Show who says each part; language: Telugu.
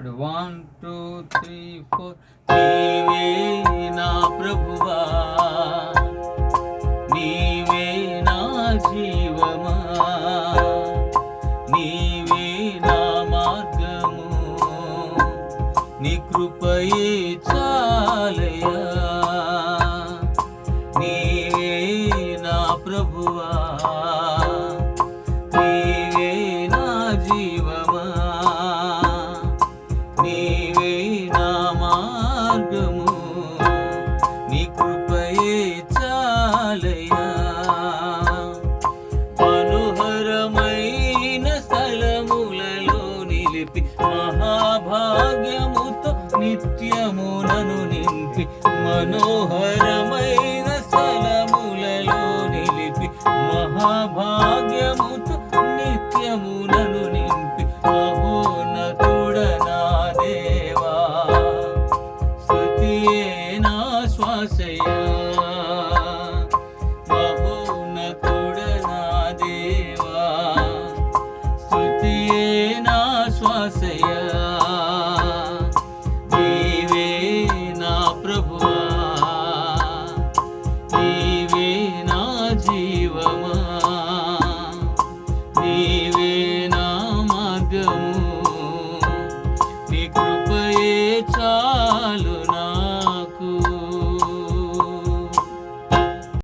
Speaker 1: 1 2 3 4 నీవే నా ప్రభువా, నీవే నా జీవమా, నీవే నా మార్గము, నీ కృపయే చాలయా, నీవే నా ప్రభువా, నీవే నా జీవమా, నీవే నా మార్గము, నీ కృపయే చాలయా. మనోహరమైన స్థలములలో నిలిపి మహాభాగ్యముతో నిత్యము నన్ను నింపి మనోహర